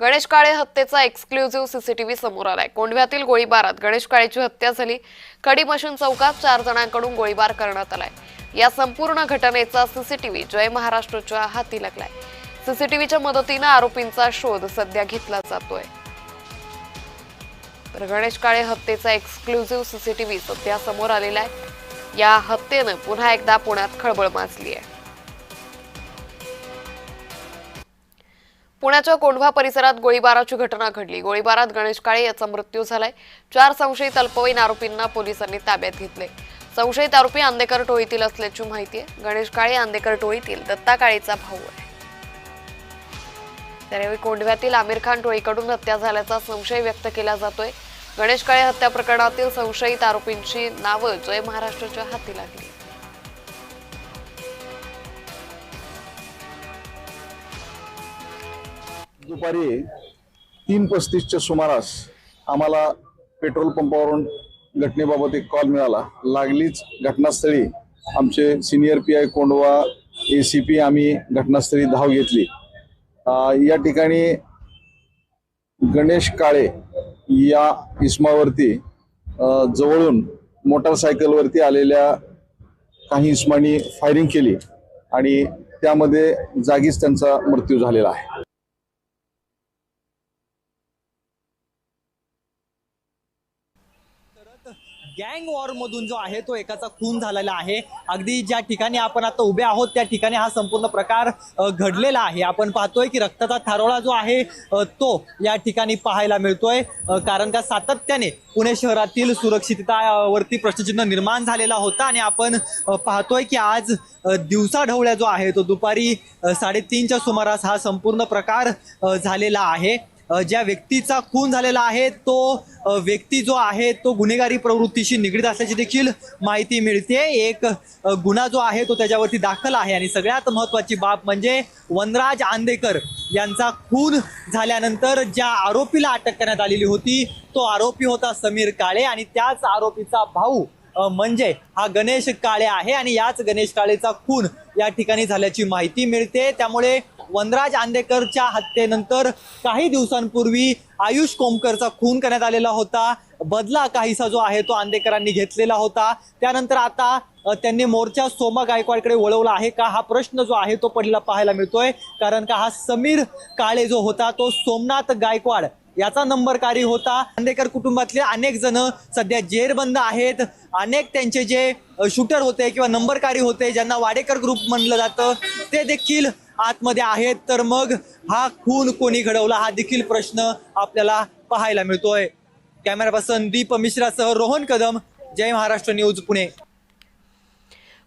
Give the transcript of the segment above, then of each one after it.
गणेश काळे हत्येचा exclusive CCTV समोर आलाय। कोंढव्यातील गोळीबारात गणेश काळेची हत्या झाली। कडी मशीन चौकात 4 जणांकडून गोळीबार करण्यात आलाय। या संपूर्ण घटनेचा सीसीटीव्ही जय महाराष्ट्रच्या हाती लागलाय। सीसीटीव्हीच्या मदतीने आरोपींचा शोध सध्या घेतला जातोय। तर गणेश काळे हत्येचा एक्सक्लुझिव्ह सीसीटीव्ही सध्या समोर आलेला आहे। या हत्येने पुन्हा एकदा पुण्यात खळबळ माजली आहे। पुण्याच्या कोंढवा परिसरात गोळीबाराची घटना घडली। गोळीबारात गणेश काळे याचा मृत्यू झालाय। 4 संशयित अल्पवयीन आरोपींना पोलिसांनी ताब्यात घेतले। संशयित आरोपी आंदेकर टोळीतील असल्याची माहिती आहे। गणेश काळे आंदेकर टोळीतील दत्ता काळेचा भाऊ आहे। त्यावेळी कोंढव्यातील आमिर खान टोळीकडून हत्या झाल्याचा संशय व्यक्त केला जातोय। गणेश काळे हत्या प्रकरणातील संशयित आरोपींची नावं जय महाराष्ट्रच्या हाती लागली। दुपारी 3:35च्या सुमारास आम्हाला पेट्रोल पंपावरून घटनेबाबत एक कॉल मिळाला। लागलीच घटनास्थळी आमचे सिनियर पीआय कोंढवा एसीपी आम्ही घटनास्थळी धाव घेतली। या ठिकाणी गणेश काळे या इसमावरती जवळून मोटारसायकलवरती आलेल्या काही इसमांनी फायरिंग केली आणि त्यामध्ये जागीच त्यांचा मृत्यू झालेला आहे। गँग वॉर मधून जो आहे तो एकाचा खून झालेला आहे। अगदी ज्या ठिकाणी आपण आता उभे आहोत त्या ठिकाणी हा संपूर्ण प्रकार घडलेला आहे। आपण पाहतोय की रक्ताचा थारोळा जो आहे तो या ठिकाणी पाहायला मिळतोय, कारण का सातत्याने पुणे शहरातील सुरक्षिततावरती प्रश्नचिन्ह निर्माण झालेला होता आणि आपण पाहतोय की आज दिवसाढवळ्या जो आहे तो दुपारी 3:30च्या सुमारास हा संपूर्ण प्रकार झालेला आहे। ज्या व्यक्तीचा खून झालेला आहे तो व्यक्ती जो आहे तो गुन्हेगारी प्रवृत्तीशी निगडीत असल्याची देखील माहिती मिळते। एक गुन्हा जो आहे तो त्याच्यावरती दाखल आहे आणि सगळ्यात महत्त्वाची बाब म्हणजे वनराज आंदेकर यांचा खून झाल्यानंतर ज्या आरोपीला अटक करण्यात आलेली होती तो आरोपी होता समीर काळे आणि त्याच आरोपीचा भाऊ म्हणजे हा गणेश काळे आहे आणि याच गणेश काळेचा खून या ठिकाणी झाल्याची माहिती मिळते। त्यामुळे वनराज आंदेकरच्या हत्येनंतर काही दिवसांपूर्वी आयुष कोमकरचा खून करण्यात आलेला होता। बदला काहीसा जो आहे तो आंदेकरांनी घेतलेला होता। त्यानंतर आता त्यांनी मोर्चा सोमा गायकवाडकडे वळवला आहे का हा प्रश्न जो आहे तो पडलेला पाहायला मिळतोय, कारण का हा समीर काळे जो होता तो सोमनाथ गायकवाड याचा नंबरकारी होता। आंदेकर कुटुंबातले अनेक जण सध्या जेरबंद आहेत। अनेक त्यांचे जे शूटर होते किंवा नंबरकारी होते ज्यांना वाडेकर ग्रुप म्हणलं जातं ते देखील आतमध्ये आहेत। तर मग हा खून कोणी घडवला हा देखील प्रश्न आपल्याला पाहायला मिळतोय। कॅमेरा पर्सन दीप मिश्रासह रोहन कदम, जय महाराष्ट्र न्यूज, पुणे।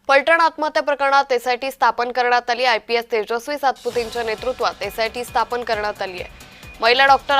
पलटण आत्महत्या प्रकरणात एसआयटी स्थापन करण्यात आली। आयपीएस तेजस्वी सातपुतेंच्या नेतृत्वात एसआयटी स्थापन करण्यात आली आहे। महिला डॉक्टर